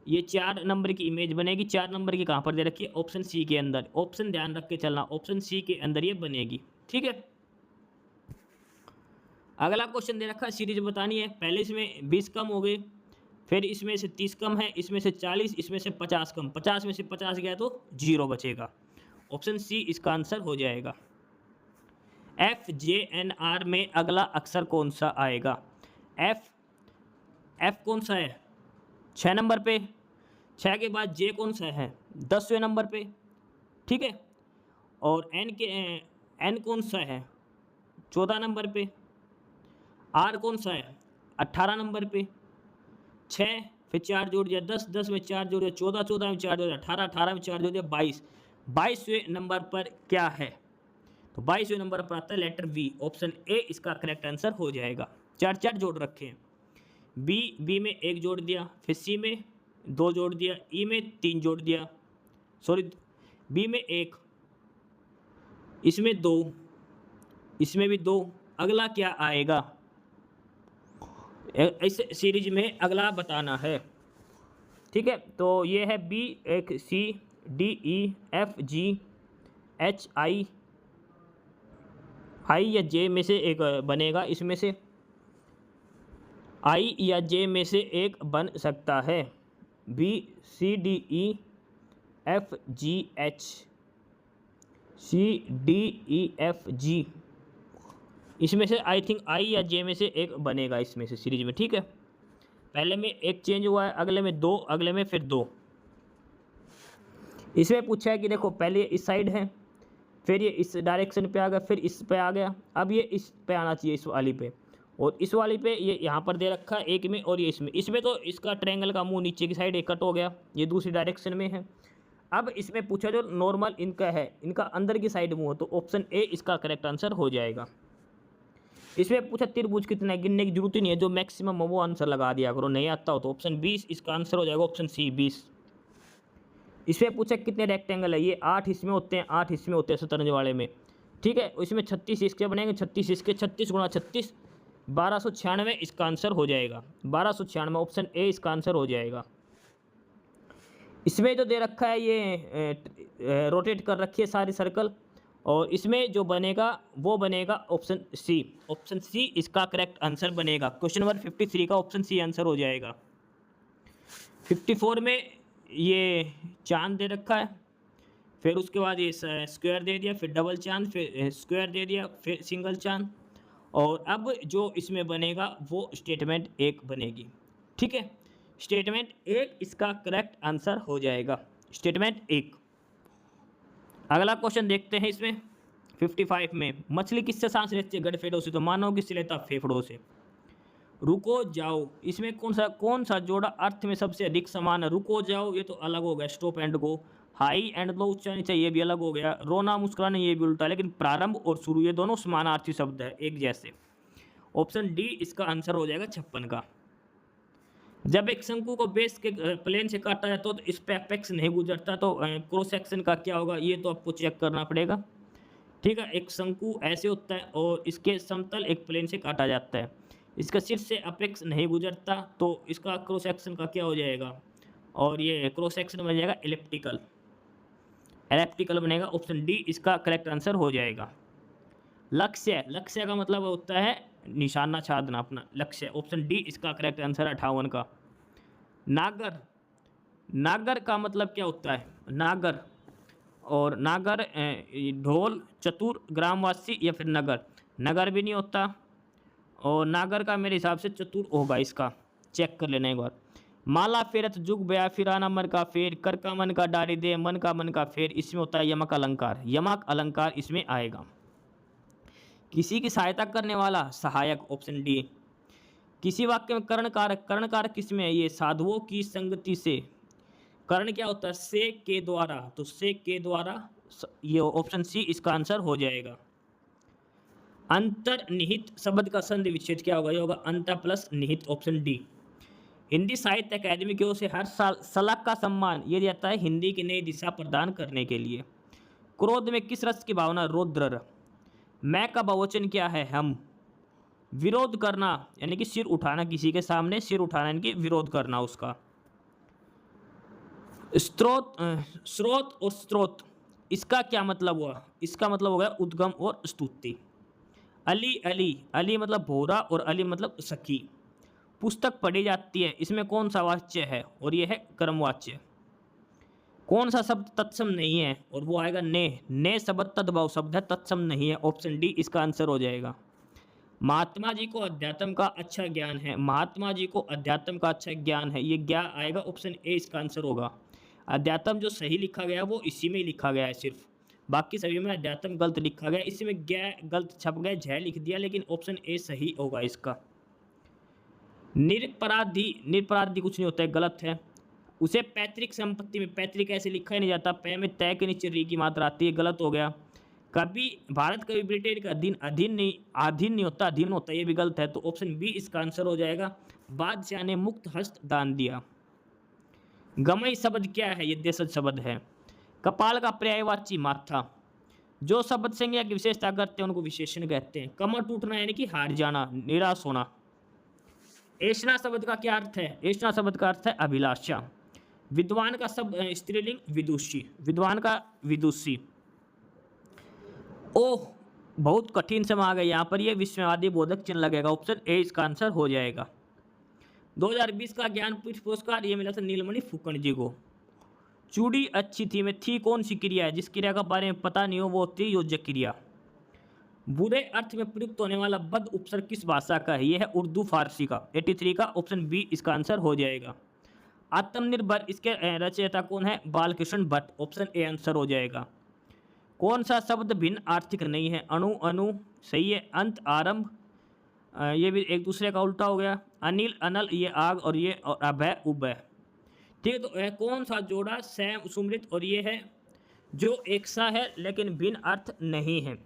ये 4 नंबर की इमेज बनेगी। 4 नंबर की कहाँ पर दे रखी है, ऑप्शन सी के अंदर। ऑप्शन ध्यान रख के चलना, ऑप्शन सी के अंदर ये बनेगी। ठीक है, अगला क्वेश्चन दे रखा है, सीरीज बतानी है। पहले इसमें 20 कम हो गए, फिर इसमें से 30 कम है, इसमें से 40, इसमें से 50 कम, 50 में से 50 गया तो 0 बचेगा। ऑप्शन सी इसका आंसर हो जाएगा। FJNR में अगला अक्षर कौन सा आएगा? एफ कौन सा है 6 नंबर पे, 6 के बाद जे कौन सा है 10वें नंबर पे। ठीक है, और एन कौन सा है 14 नंबर पे, आर कौन सा है 18 नंबर पे। 6 फिर 4 जोड़ दिया 10, 10 में 4 जोड़ दिया 14, 14 में 4 जोड़ दिया 18, 18 में 4 जोड़ दिया 22, 22वें नंबर पर क्या है? तो 22वें नंबर पर आता है लेटर बी, ऑप्शन ए इसका करेक्ट आंसर हो जाएगा। 4 4 जोड़ रखे हैं, बी में 1 जोड़ दिया, फिर सी में 2 जोड़ दिया, ई में 3 जोड़ दिया, सॉरी बी में 1, इसमें 2, इसमें भी 2। अगला क्या आएगा इस सीरीज में, अगला बताना है। ठीक है, तो ये है बी, एक सी, डी, ई, एफ, जी, एच, आई या जे में से एक बनेगा, इसमें से आई या जे में से एक बन सकता है। बी, सी, डी, ई, एफ, जी, एच, सी, डी, ई, एफ, जी, इसमें से आई थिंक आई या जे में से एक बनेगा इसमें से सीरीज में। ठीक है, पहले में एक चेंज हुआ है, अगले में 2, अगले में फिर 2। इसमें पूछा है कि देखो पहले इस साइड है, फिर ये इस डायरेक्शन पे आ गया, फिर इस पे आ गया, अब ये इस पे आना चाहिए, इस वाली पे, और इस वाली पे ये यहाँ पर दे रखा है एक में, और ये इसमें तो इसका ट्रायंगल का मुंह नीचे की साइड एक कट हो गया, ये दूसरी डायरेक्शन में है। अब इसमें पूछा जो नॉर्मल इनका है, इनका अंदर की साइड मुंह है, तो ऑप्शन ए इसका करेक्ट आंसर हो जाएगा। इसमें पूछा त्रिभुज कितना है, गिनने की जरूरत ही नहीं है, जो मैक्सिमम हो वो आंसर लगा दिया करो, नहीं आता हो तो ऑप्शन 20 इसका आंसर हो जाएगा, ऑप्शन सी 20। इसमें पूछा कितने रेक्टेंगल है, ये 8 हिस्से में होते हैं, 8 हिस्से में होते हैं शतरंज वाले में। ठीक है, इसमें 36 इसके बनेंगे, 36 इसके, 36 गुणा 36 1296 इसका आंसर हो जाएगा, 1296 ऑप्शन ए इसका आंसर हो जाएगा। इसमें जो दे रखा है ये रोटेट कर रखी है सारी सर्कल, और इसमें जो बनेगा वो बनेगा ऑप्शन सी, ऑप्शन सी इसका करेक्ट आंसर बनेगा। क्वेश्चन नंबर 53 का ऑप्शन सी आंसर हो जाएगा। 54 में ये चांद दे रखा है, फिर उसके बाद ये स्क्वायर दे दिया, फिर डबल चांद, फिर स्क्वायर दे दिया, फिर सिंगल चांद, और अब जो इसमें बनेगा वो स्टेटमेंट 1 बनेगी। ठीक है, स्टेटमेंट 1 इसका करेक्ट आंसर हो जाएगा, स्टेटमेंट 1। अगला क्वेश्चन देखते हैं इसमें 55 में, मछली किससे सांस लेती है? गड़फेड़ों से। तो मानव किससे लेता? फेफड़ों से। रुको जाओ, इसमें कौन सा जोड़ा अर्थ में सबसे अधिक समान है? रुको जाओ ये तो अलग हो गया, stop and go. High and low, ऊंचा नीचा, ये भी अलग हो गया। रोना मुस्कुराना, ये भी उल्टा, लेकिन प्रारंभ और शुरू ये दोनों समानार्थी शब्द है, एक जैसे। ऑप्शन डी इसका आंसर हो जाएगा 56 का। जब एक शंकु को बेस के प्लेन से काटा जाता तो इस पे एपेक्स नहीं गुजरता, तो क्रॉस सेक्शन का क्या होगा, ये तो आपको चेक करना पड़ेगा। ठीक है, एक शंकु ऐसे होता है और इसके समतल एक प्लेन से काटा जाता है, इसका शीर्ष से अपेक्स नहीं गुजरता, तो इसका क्रॉस सेक्शन का क्या हो जाएगा, और ये क्रॉस सेक्शन बन जाएगा एलिप्टिकल, एलिप्टिकल बनेगा। ऑप्शन डी इसका करेक्ट आंसर हो जाएगा। लक्ष्य का मतलब होता है निशाना साधना, अपना लक्ष्य। ऑप्शन डी इसका करेक्ट आंसर 58 का। नागर, नागर का मतलब क्या होता है? नागर, और नागर ढोल, चतुर, ग्रामवासी या फिर नगर। नगर भी नहीं होता, और नागर का मेरे हिसाब से चतुर होगा इसका, चेक कर लेना एक बार। माला फेरत जुग बया फिराना मन का फेर, कर का मन का डारी दे मन का मन का फेर, इसमें होता है यमक अलंकार, यमक अलंकार इसमें आएगा। किसी की सहायता करने वाला सहायक, ऑप्शन डी। किसी वाक्य में कर्णकारक, कर्णकारक किसमें है? ये साधुओं की संगति से। कर्ण क्या होता है? से के द्वारा, तो से के द्वारा, ये ऑप्शन सी इसका आंसर हो जाएगा। अंतर्निहित शब्द का संधि विच्छेद क्या होगा? ये होगा अंत प्लस निहित, ऑप्शन डी। हिंदी साहित्य अकादमी की ओर से हर साल सलाक का सम्मान ये जाता है हिंदी की नई दिशा प्रदान करने के लिए। क्रोध में किस रस की भावना? रौद्र। मैं का बहुवचन क्या है? हम। विरोध करना यानी कि सिर उठाना, किसी के सामने सिर उठाना यानी कि विरोध करना उसका। स्रोत, स्रोत और स्रोत, इसका क्या मतलब हुआ? इसका मतलब हो गया उद्गम और स्तुति। अली, अली, अली मतलब भोरा और अली मतलब सखी। पुस्तक पढ़ी जाती है, इसमें कौन सा वाच्य है? और यह है कर्मवाच्य। कौन सा शब्द तत्सम नहीं है? और वो आएगा ने। ने शब्द तद्भव शब्द है, तत्सम नहीं है, ऑप्शन डी इसका आंसर हो जाएगा। महात्मा जी को अध्यात्म का अच्छा ज्ञान है, महात्मा जी को अध्यात्म का अच्छा ज्ञान है, ये क्या आएगा? ऑप्शन ए इसका आंसर होगा। अध्यात्म जो सही लिखा गया वो इसी में ही लिखा गया है सिर्फ, बाकी सभी में अध्यात्म गलत लिखा गया, इसी में ज्ञ गलत छप गया, झ लिख दिया, लेकिन ऑप्शन ए सही होगा इसका। निरपराधी, निरपराधी कुछ नहीं होता है, गलत है। उसे पैतृक संपत्ति में, पैतृक ऐसे लिखा ही नहीं जाता, पै में तय के नीचे री की मात्रा आती है, गलत हो गया। कभी भारत कभी ब्रिटेन का अधीन, अधीन नहीं, अधीन नहीं होता, अधीन होता है, ये भी गलत है, तो ऑप्शन बी इसका आंसर हो जाएगा। बादशाह ने मुक्त हस्त दान दिया। गमई शब्द क्या है? ये देशज शब्द है। कपाल का पर्यायवाची माथा। जो शब्द संज्ञा की विशेषता करते हैं उनको विशेषण कहते हैं। कमर टूटना यानी कि हार जाना, निराश होना। ऐष्णा शब्द का क्या अर्थ है? ऐष्णा शब्द का अर्थ है अभिलाषा। विद्वान का शब्द स्त्रीलिंग विदुषी, विद्वान का विदुषी। ओह, बहुत कठिन समय आ गया यहाँ पर, ये विस्मयवादी बोधक चिन्ह लगेगा, ऑप्शन ए इसका आंसर हो जाएगा। 2020 का ज्ञानपीठ पुरस्कार ये मिला था नीलमणि फुकन जी को। चूड़ी अच्छी थी में थी कौन सी क्रिया है? जिस क्रिया का बारे में पता नहीं हो वो होती है योजक क्रिया। बुरे अर्थ में प्रयुक्त होने वाला बद उपसर्ग किस भाषा का है? यह है उर्दू फारसी का, 83 का, ऑप्शन बी इसका आंसर हो जाएगा। आत्मनिर्भर, इसके रचयिता कौन है? Balkrishna Bhatt, option A answer हो जाएगा। कौन सा शब्द भिन्न आर्थिक नहीं है? अणु, अनु सही है। अंत, आरंभ, ये भी एक दूसरे का उल्टा हो गया। अनिल, अनल, ये आग, और ये अभय, उभय। ठीक है, तो कौन सा जोड़ा? सैम, सुमृत, और ये है जो एक सा है लेकिन भिन्न अर्थ नहीं है,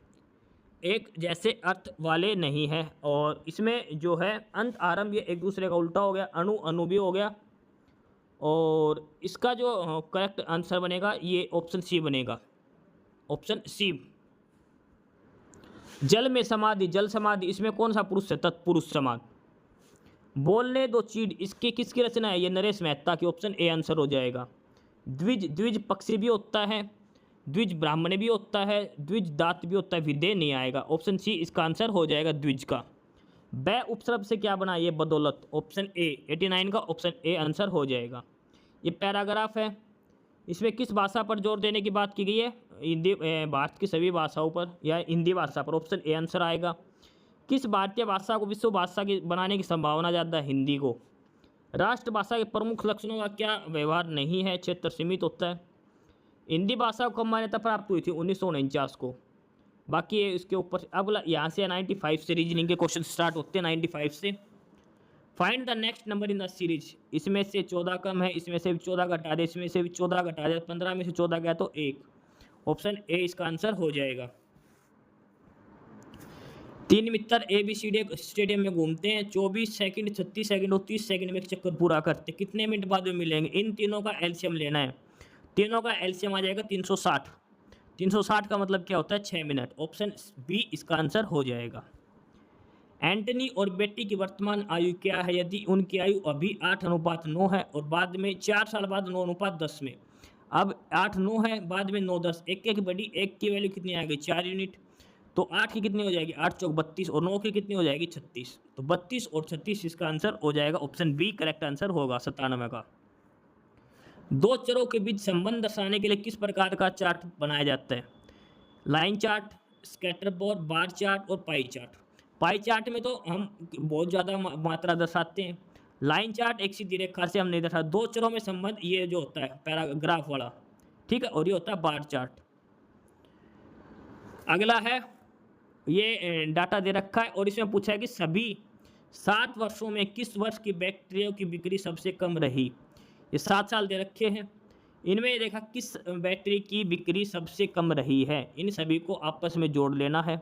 एक जैसे अर्थ वाले नहीं है। और इसमें जो है अंत, आरंभ, ये एक दूसरे का उल्टा हो गया। अणु, अनु भी हो गया। और इसका जो करेक्ट आंसर बनेगा ये ऑप्शन सी बनेगा, ऑप्शन सी। जल में समाधि, जल समाधि, इसमें कौन सा पुरुष है? तत्पुरुष समाधि। बोलने दो चीड़, इसकी किसकी रचना है? ये नरेश मेहता की, ऑप्शन ए आंसर हो जाएगा। द्विज, द्विज पक्षी भी होता है, द्विज ब्राह्मण भी होता है, द्विज दात भी होता है, विदेह नहीं आएगा, ऑप्शन सी इसका आंसर हो जाएगा द्विज का। बै उपसर्ग से क्या बना? ये बदौलत, ऑप्शन ए 89 का, ऑप्शन ए आंसर हो जाएगा। ये पैराग्राफ है, इसमें किस भाषा पर जोर देने की बात की गई है? हिंदी, भारत की सभी भाषाओं पर या हिंदी भाषा पर, ऑप्शन ए आंसर आएगा। किस भारतीय भाषा को विश्व भाषा की बनाने की संभावना ज़्यादा है? हिंदी को। राष्ट्रभाषा के प्रमुख लक्षणों का क्या व्यवहार नहीं है? क्षेत्र सीमित होता है। हिंदी भाषा को कब मान्यता प्राप्त हुई थी? 1949 को। बाकी ये इसके ऊपर अगला यहाँ से 95 से रीजनिंग के क्वेश्चन स्टार्ट होते हैं, 95 से। Find the next number in the series, इसमें से 14 कम है, इसमें से भी 14 घटा दे, इसमें से भी 14 घटा दे, 15 में से 14 गया तो 1, ऑप्शन ए इसका आंसर हो जाएगा। 3 मित्र ABCD स्टेडियम में घूमते हैं, 24 सेकंड, 36 सेकंड और 30 सेकंड में एक चक्कर पूरा करते हैं, कितने मिनट बाद में मिलेंगे? इन तीनों का एलसीएम लेना है, तीनों का एलसीएम आ जाएगा 360। 360 का मतलब क्या होता है? 6 मिनट, ऑप्शन बी इसका आंसर हो जाएगा। एंटनी और बेटी की वर्तमान आयु क्या है? यदि उनकी आयु अभी 8:9 है और बाद में 4 साल बाद 9:10 में, अब 8-9 है, बाद में 9-10, एक एक बड़ी, एक की वैल्यू कितनी आ गई? 4 यूनिट। तो 8 की कितनी हो जाएगी, 8 चौक 32 और 9 की कितनी हो जाएगी 36। तो 32 और 36 इसका आंसर हो जाएगा, ऑप्शन बी करेक्ट आंसर होगा 97 का। दो चरों के बीच संबंध दर्शाने के लिए किस प्रकार का चार्ट बनाया जाता है? Line chart, scatter board, bar chart और पाई चार्ट। पाई चार्ट में तो हम बहुत ज़्यादा मात्रा दर्शाते हैं। लाइन चार्ट एक सीधी रेखा से हम नहीं दर्शा, दो चरों में संबंध ये जो होता है पैराग्राफ वाला, ठीक है, और ये होता है बार चार्ट। अगला है, ये डाटा दे रखा है और इसमें पूछा है कि सभी 7 वर्षों में किस वर्ष की बैटरियों की बिक्री सबसे कम रही। ये 7 साल दे रखे हैं, इनमें ये देखा किस बैटरी की बिक्री सबसे कम रही है, इन सभी को आपस में जोड़ लेना है,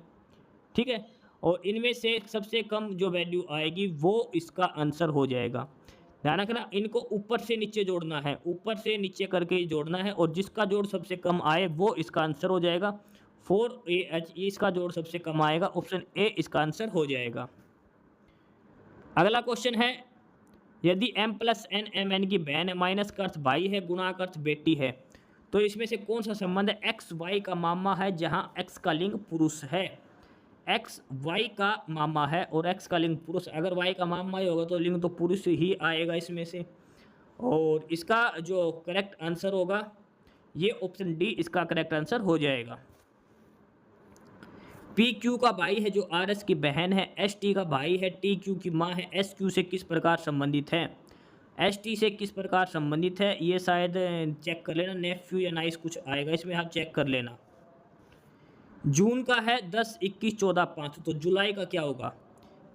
ठीक है, और इनमें से सबसे कम जो वैल्यू आएगी वो इसका आंसर हो जाएगा। ध्यान रखना, इनको ऊपर से नीचे जोड़ना है, ऊपर से नीचे करके जोड़ना है, और जिसका जोड़ सबसे कम आए वो इसका आंसर हो जाएगा। 4AH इसका जोड़ सबसे कम आएगा, ऑप्शन ए इसका आंसर हो जाएगा। अगला क्वेश्चन है, यदि m+n mn की बहन है, माइनस का अर्थ भाई है, गुणा का अर्थ बेटी है, तो इसमें से कौन सा संबंध है? एक्स वाई का मामा है जहां एक्स का लिंग पुरुष है। एक्स वाई का मामा है और एक्स का लिंग पुरुष, अगर वाई का मामा ही होगा तो लिंग तो पुरुष ही आएगा इसमें से, और इसका जो करेक्ट आंसर होगा ये ऑप्शन डी इसका करेक्ट आंसर हो जाएगा। पी क्यू का भाई है जो आर एस की बहन है, एस टी का भाई है, टी क्यू की माँ है, एस क्यू से किस प्रकार संबंधित है? एस टी से किस प्रकार संबंधित है, ये शायद चेक कर लेना, नेफ्यू या नाइस कुछ आएगा इसमें, आप चेक कर लेना। जून का है 10, 21, 14, 5, तो जुलाई का क्या होगा?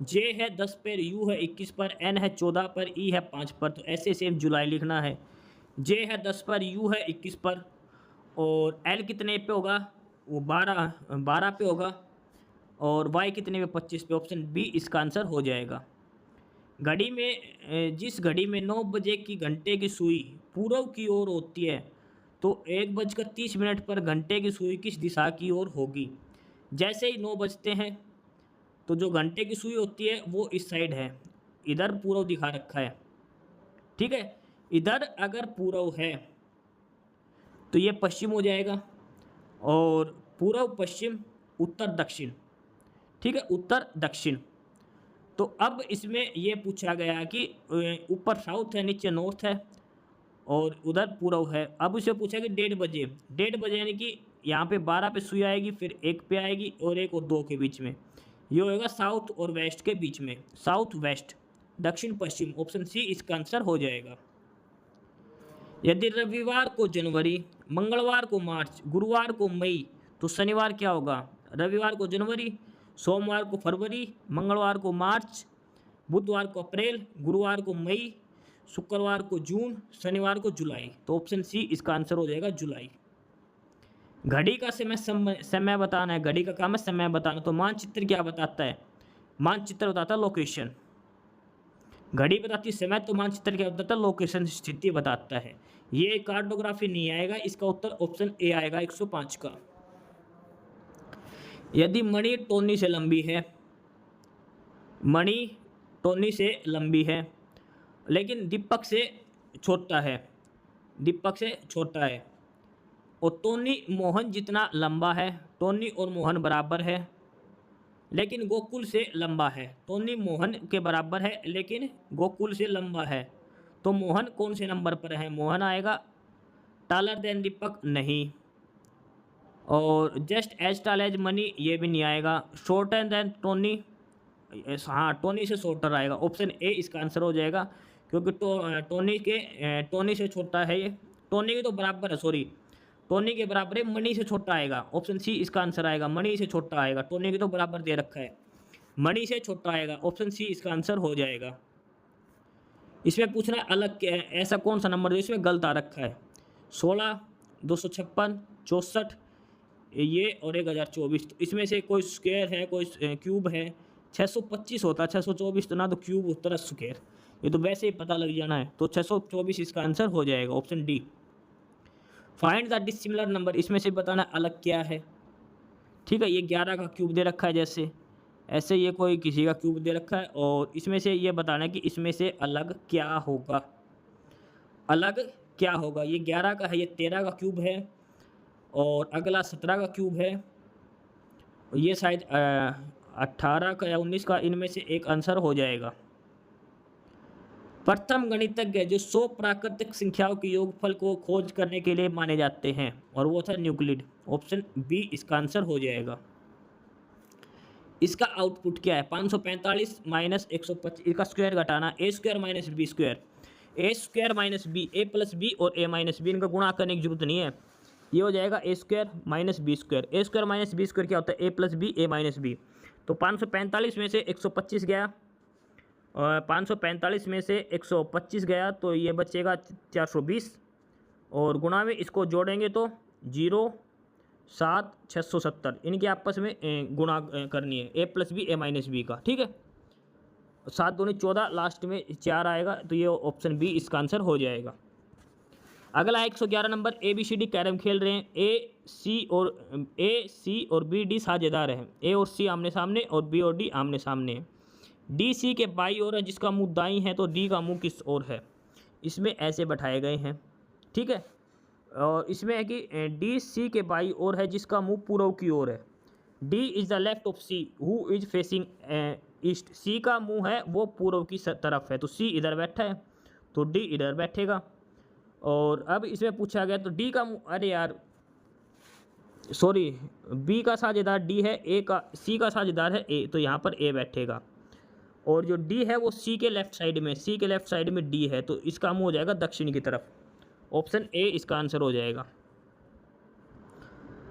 जे है 10 पर, यू है 21 पर, एन है 14 पर, ई है 5 पर, तो ऐसे सेम जुलाई लिखना है। जे है 10 पर, यू है 21 पर, और एल कितने पे होगा? वो 12 पे होगा, और वाई कितने पे? 25 पे, ऑप्शन बी इसका आंसर हो जाएगा। घड़ी में जिस घड़ी में 9 बजे की घंटे की सुई पूर्व की ओर होती है, तो 1:30 पर घंटे की सुई किस दिशा की ओर होगी? जैसे ही 9 बजते हैं तो जो घंटे की सुई होती है वो इस साइड है, इधर पूर्व दिखा रखा है, ठीक है, इधर अगर पूर्व है तो ये पश्चिम हो जाएगा, और पूर्व पश्चिम उत्तर दक्षिण, ठीक है, उत्तर दक्षिण। तो अब इसमें ये पूछा गया कि ऊपर साउथ है, नीचे नॉर्थ है, और उधर पूर्व है। अब इसे पूछा कि 1:30 यानी कि यहाँ पे 12 पे सुई आएगी, फिर 1 पे आएगी, और 1 और 2 के बीच में, ये होगा साउथ और वेस्ट के बीच में, साउथ वेस्ट, दक्षिण पश्चिम, ऑप्शन सी इसका आंसर हो जाएगा। यदि रविवार को जनवरी, मंगलवार को मार्च, गुरुवार को मई, तो शनिवार क्या होगा? रविवार को जनवरी, सोमवार को फरवरी, मंगलवार को मार्च, बुधवार को अप्रैल, गुरुवार को मई, शुक्रवार को जून, शनिवार को जुलाई, तो ऑप्शन सी इसका आंसर हो जाएगा जुलाई। घड़ी का समय बताना है, घड़ी का काम है समय बताना, तो मानचित्र क्या बताता है? मानचित्र बताता है लोकेशन। घड़ी बताती है समय, तो मानचित्र क्या बताता है? लोकेशन, स्थिति बताता है। ये कार्टोग्राफी नहीं आएगा, इसका उत्तर ऑप्शन ए आएगा 105 का। यदि मणि टोनी से लंबी है, मणि टोनी से लंबी है लेकिन दीपक से छोटा है, दीपक से छोटा है, और टोनी मोहन जितना लंबा है, टोनी और मोहन बराबर है लेकिन गोकुल से लंबा है, टोनी मोहन के बराबर है लेकिन गोकुल से लंबा है, तो मोहन कौन से नंबर पर है? मोहन आएगा टालर देन दीपक, नहीं, और जस्ट एज टाल एज मनी, ये भी नहीं आएगा, शॉर्टर देन टोनी, हाँ टोनी से शॉर्टर आएगा, ऑप्शन ए इसका आंसर हो जाएगा, क्योंकि टोनी से छोटा है, ये टोनी के तो बराबर है, सॉरी टोनी के बराबर है, मनी से छोटा आएगा, ऑप्शन सी इसका आंसर आएगा, मनी से छोटा आएगा, टोनी के तो बराबर दे रखा है, मनी से छोटा आएगा, ऑप्शन सी इसका आंसर हो जाएगा। इसमें पूछना अलग क्या है, ऐसा कौन सा नंबर जो इसमें गलत आ रखा है? 16, 256, 64, ये और 1024, तो इसमें से कोई स्क्वायर है, कोई क्यूब है, 625 होता है, 624 तो ना तो क्यूब होता है स्क्वायर, ये तो वैसे ही पता लग जाना है, तो 624 इसका आंसर हो जाएगा, option D. Find the dissimilar number, इसमें से बताना अलग क्या है, ठीक है, ये 11 का क्यूब दे रखा है, जैसे ऐसे ये कोई किसी का क्यूब दे रखा है, और इसमें से ये बताना है कि इसमें से अलग क्या होगा, अलग क्या होगा। ये 11 का है, ये 13 का क्यूब है, और अगला 17 का क्यूब है, ये शायद 18 का या 19 का इनमें से एक आंसर हो जाएगा। प्रथम गणितज्ञ जो 100 प्राकृतिक संख्याओं के योगफल को खोज करने के लिए माने जाते हैं, और वो था न्यूक्लिड। ऑप्शन बी इसका आंसर हो जाएगा। इसका आउटपुट क्या है? 545 माइनस 125, इसका स्क्वायर घटाना, ए स्क्वायर माइनस बी स्क्वायर, ए स्क्वायर माइनस बी, ए प्लस बी और ए माइनस बी, इनका गुणा करने की जरूरत नहीं है। ये हो जाएगा ए स्क्वायर माइनस बी स्क्वायर। ए स्क्वायर माइनस बी स्क्वायर क्या होता है? ए प्लस बी, ए माइनस बी। तो 545 में से 125 गया, और 545 में से 125 गया तो ये बचेगा 420, और गुणा में इसको जोड़ेंगे तो 0 7 670, इनके आपस में गुणा करनी है, ए प्लस बी ए माइनस बी का। ठीक है, 7 दूनी 14, लास्ट में 4 आएगा, तो ये ऑप्शन बी इसका आंसर हो जाएगा। अगला 111 नंबर, A B C D carrom खेल रहे हैं। ए सी और बी डी साझेदार हैं। ए और सी आमने सामने और बी और डी आमने सामने हैं। डी सी के बाई ओर है जिसका मुंह दाई है, तो डी का मुंह किस ओर है? इसमें ऐसे बैठाए गए हैं। ठीक है, और इसमें है कि डी सी के बाई ओर है जिसका मुंह पूर्व की ओर है। D is the left of C who is facing east. C का मुंह है वो पूर्व की तरफ है, तो सी इधर बैठा है, तो डी इधर बैठेगा। और अब इसमें पूछा गया तो डी का मुंह, अरे यार सॉरी, बी का साझेदार डी है, ए का सी का साझेदार है ए, तो यहाँ पर ए बैठेगा। और जो डी है वो सी के लेफ्ट साइड में, सी के लेफ्ट साइड में डी है, तो इसका मुंह हो जाएगा दक्षिण की तरफ। ऑप्शन ए इसका आंसर हो जाएगा।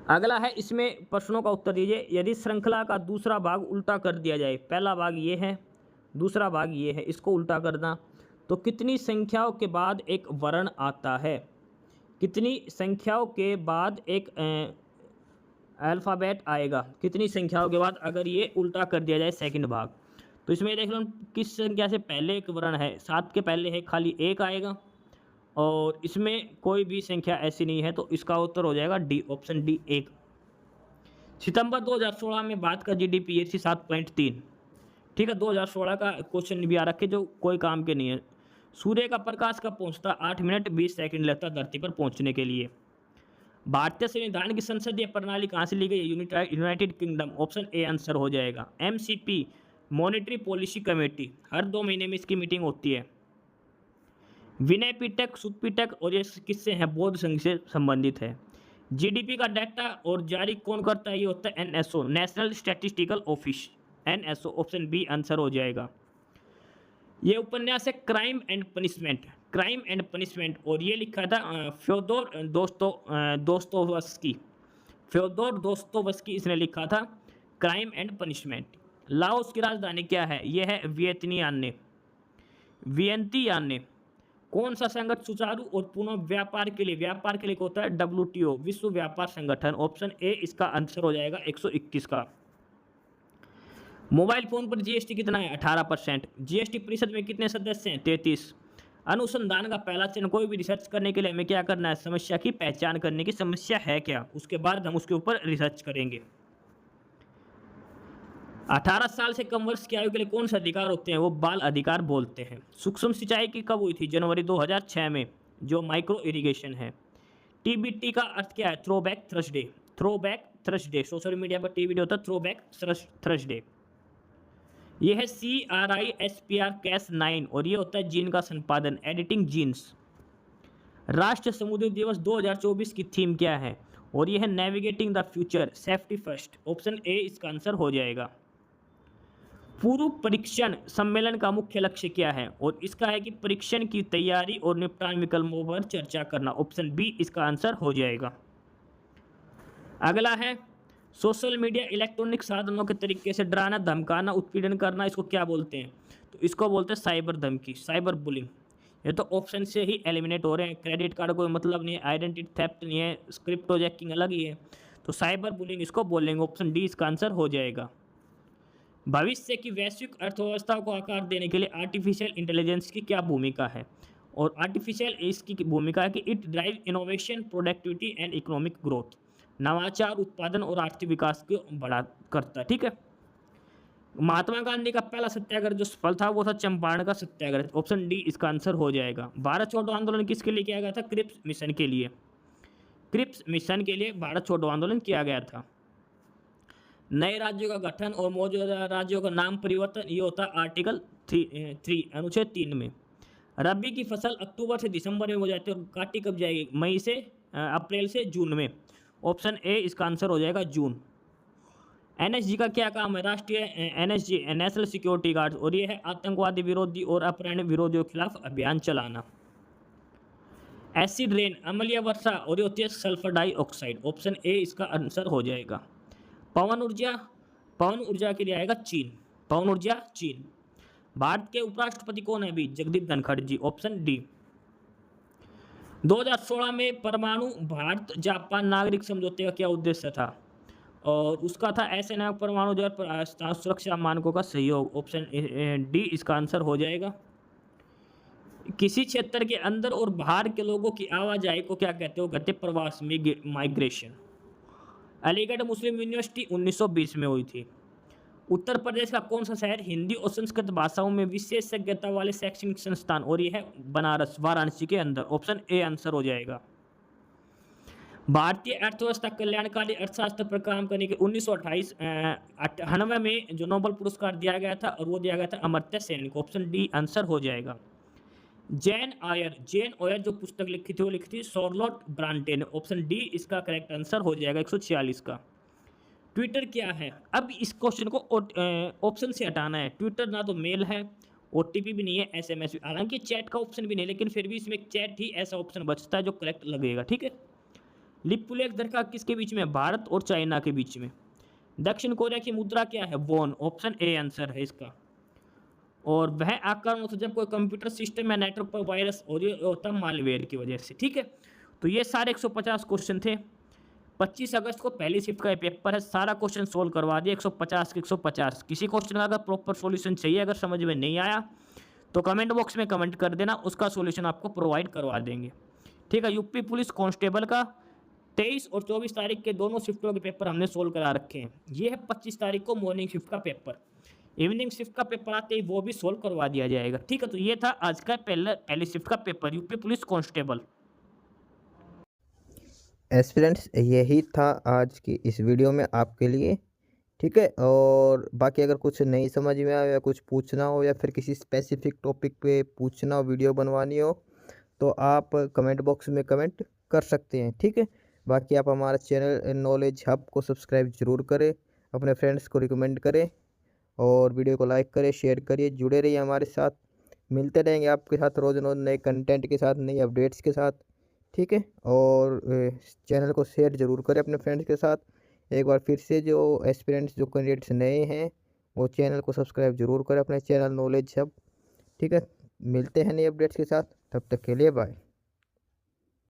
अगला है, इसमें प्रश्नों का उत्तर दीजिए। यदि श्रृंखला का दूसरा भाग उल्टा कर दिया जाए, पहला भाग ये है, दूसरा भाग ये है, इसको उल्टा करना, तो कितनी संख्याओं के बाद एक वर्ण आता है? कितनी संख्याओं के बाद एक अल्फ़ाबेट आएगा? कितनी संख्याओं के बाद अगर ये उल्टा कर दिया जाए सेकंड भाग? तो इसमें देख लो किस संख्या से पहले एक वर्ण है, 7 के पहले है खाली 1 आएगा, और इसमें कोई भी संख्या ऐसी नहीं है, तो इसका उत्तर हो जाएगा डी, ऑप्शन डी 1। सितंबर 2016 में भारत का जीडीपी ये थी 7.3। ठीक है, 2016 का क्वेश्चन भी आ रखे जो कोई काम के नहीं है। सूर्य का प्रकाश कब पहुंचता? 8 मिनट 20 सेकंड लगता धरती पर पहुंचने के लिए। भारतीय संविधान की संसदीय प्रणाली कहाँ से ली गई? United kingdom. Option A answer हो जाएगा। एमसीपी मॉनेटरी पॉलिसी कमेटी, हर 2 महीने में इसकी मीटिंग होती है। विनय पिटक, सुद पिटक, और ये किससे हैं? बौद्ध संघ से संबंधित है। जीडीपी का डाटा और जारी कौन करता है? ये होता है NSO, national statistical office, NSO. Option B answer हो जाएगा। ये उपन्यास है crime and punishment, crime and punishment, और ये लिखा था फ्योदोर दोस्तोवस्की, फ्योदोर दोस्तोवस्की इसने लिखा था क्राइम एंड पनिशमेंट। लाओस की राजधानी क्या है? यह है वियंतियान। कौन सा संगठन सुचारू और पुनः व्यापार के लिए होता है? WTO, विश्व व्यापार संगठन। ऑप्शन ए इसका आंसर हो जाएगा 121 का। मोबाइल फोन पर जीएसटी कितना है? 18%। जीएसटी परिषद में कितने सदस्य हैं? 33। अनुसंधान का पहला चरण, कोई भी रिसर्च करने के लिए हमें क्या करना है? समस्या की पहचान करने की, समस्या है क्या, उसके बाद हम उसके ऊपर रिसर्च करेंगे। 18 साल से कम वर्ष की आयु के लिए कौन से अधिकार होते हैं? वो बाल अधिकार बोलते हैं। सूक्ष्म सिंचाई की कब हुई थी? जनवरी 2006 में, जो माइक्रो इरिगेशन है। टीबीटी का अर्थ क्या है? Throwback Thursday, throwback Thursday. Social media पर टीबीटी होता है थ्रोबैक थर्सडे। ये है CRISPR Cas9, और ये होता है जीन का संपादन, एडिटिंग जीन्स। राष्ट्रीय समुद्री दिवस 2024 की थीम क्या है? और ये है navigating the future, safety first. Option A इसका आंसर हो जाएगा। पूर्व परीक्षण सम्मेलन का मुख्य लक्ष्य क्या है? और इसका है कि परीक्षण की तैयारी और निपटान विकल्पों पर चर्चा करना। ऑप्शन बी इसका आंसर हो जाएगा। अगला है, सोशल मीडिया इलेक्ट्रॉनिक साधनों के तरीके से डराना, धमकाना, उत्पीड़न करना, इसको क्या बोलते हैं? तो इसको बोलते हैं साइबर धमकी, साइबर बुलिंग। ये तो ऑप्शन से ही एलिमिनेट हो रहे हैं। क्रेडिट कार्ड कोई मतलब नहीं है, आइडेंटिटी थेफ्ट नहीं है, क्रिप्टो जैकिंग अलग ही है, तो साइबर बुलिंग इसको बोलेंगे। ऑप्शन डी इसका आंसर हो जाएगा। भविष्य की वैश्विक अर्थव्यवस्था को आकार देने के लिए आर्टिफिशियल इंटेलिजेंस की क्या भूमिका है? और आर्टिफिशियल इसकी भूमिका है कि it drive innovation, productivity and economic growth, नवाचार, उत्पादन और आर्थिक विकास को बढ़ा करता है। ठीक है, महात्मा गांधी का पहला सत्याग्रह जो सफल था वो था चंपारण का सत्याग्रह। ऑप्शन डी इसका आंसर हो जाएगा। भारत छोड़ो आंदोलन किसके लिए किया गया था? क्रिप्स मिशन के लिए, क्रिप्स मिशन के लिए भारत छोड़ो आंदोलन किया गया था। नए राज्यों का गठन और मौजूदा राज्यों का नाम परिवर्तन, ये होता है आर्टिकल 3 अनुच्छेद 3 में। रबी की फसल अक्टूबर से दिसंबर में हो जाती है और काटी कब जाएगी? मई से अप्रैल से जून में। ऑप्शन ए इसका आंसर हो जाएगा जून। एनएसजी का क्या काम है? राष्ट्रीय एनएसजी नेशनल सिक्योरिटी गार्ड, और ये है आतंकवादी विरोधी और अपहरण विरोधियों के खिलाफ अभियान चलाना। एसिड रेन अम्लीय वर्षा, और ये होती है सल्फर डाइऑक्साइड। ऑप्शन ए इसका आंसर हो जाएगा। पवन ऊर्जा के लिए आएगा चीन। पवन ऊर्जा चीन। भारत के उपराष्ट्रपति कौन है अभी? जगदीप धनखड़ जी। Option D. 2016 में परमाणु भारत जापान नागरिक समझौते का क्या उद्देश्य था? और उसका था ऐसे नायक परमाणु जल पर सुरक्षा मानकों का सहयोग। ऑप्शन डी इसका आंसर हो जाएगा। किसी क्षेत्र के अंदर और बाहर के लोगों की आवाजाही को क्या कहते हो? कहते प्रवास, माइग्रेशन। अलीगढ़ मुस्लिम यूनिवर्सिटी 1920 में हुई थी। उत्तर प्रदेश का कौन सा शहर हिंदी और संस्कृत भाषाओं में विशेषज्ञता वाले शैक्षणिक संस्थान? और यह है बनारस, वाराणसी के अंदर। ऑप्शन ए आंसर हो जाएगा। भारतीय अर्थव्यवस्था कल्याणकारी अर्थशास्त्र पर काम करने के 1998 में जो नोबेल पुरस्कार दिया गया था, और वो दिया गया था अमर्त्य सेन को। ऑप्शन डी आंसर हो जाएगा। जैन ऑयर जो पुस्तक लिखी थी वो लिखी थी शॉर्लोट ब्रांटे ने। ऑप्शन डी इसका करेक्ट आंसर हो जाएगा 146 का। ट्विटर क्या है? अब इस क्वेश्चन को ऑप्शन से हटाना है। ट्विटर ना तो मेल है, ओटीपी भी नहीं है, एसएमएस भी, हालांकि चैट का ऑप्शन भी नहीं, लेकिन फिर भी इसमें चैट ही ऐसा ऑप्शन बचता है जो करेक्ट लगेगा। ठीक है। लिपुलेख दरगाह किसके बीच में? भारत और चाइना के बीच में। दक्षिण कोरिया की मुद्रा क्या है? वॉन। ऑप्शन ए आंसर है इसका। और वह आक्रमण होता है जब कोई कंप्यूटर सिस्टम या नेटवर्क पर वायरस, और ये होता है मालवेयर की वजह से। ठीक है। तो ये सारे 150 क्वेश्चन थे। 25 अगस्त को पहली शिफ्ट का पेपर है। सारा क्वेश्चन सोल्व करवा दिए 150 के 150। किसी क्वेश्चन का अगर प्रॉपर सॉल्यूशन चाहिए, अगर समझ में नहीं आया तो कमेंट बॉक्स में कमेंट कर देना, उसका सॉल्यूशन आपको प्रोवाइड करवा देंगे। ठीक है। यूपी पुलिस कांस्टेबल का 23 और 24 तारीख के दोनों शिफ्टों के पेपर हमने सोल्व करा रखे हैं। ये है 25 तारीख को मॉर्निंग शिफ्ट का पेपर। इवनिंग शिफ्ट का पेपर आते ही वो भी सोल्व करवा दिया जाएगा। ठीक है। तो ये था आज का पहली शिफ्ट का paper, UP police constable. Aspirants, यही था आज की इस वीडियो में आपके लिए। ठीक है। और बाकी अगर कुछ नहीं समझ में आया या कुछ पूछना हो या फिर किसी स्पेसिफिक टॉपिक पे पूछना हो, वीडियो बनवानी हो, तो आप कमेंट बॉक्स में कमेंट कर सकते हैं। ठीक है। बाकी आप हमारा चैनल नॉलेज हब को सब्सक्राइब ज़रूर करें, अपने फ्रेंड्स को रिकमेंड करें, और वीडियो को लाइक करें, शेयर करिए, जुड़े रहिए हमारे साथ। मिलते रहेंगे आपके साथ रोज़ रोज़ नए कंटेंट के साथ, नई अपडेट्स के साथ। ठीक है। और चैनल को शेयर ज़रूर करें अपने फ्रेंड्स के साथ। एक बार फिर से जो एस्पिरेंट्स, जो कैंडिडेट्स नए हैं, वो चैनल को सब्सक्राइब ज़रूर करें, अपने चैनल नॉलेज हब। ठीक है। मिलते हैं नए अपडेट्स के साथ, तब तक के लिए बाय।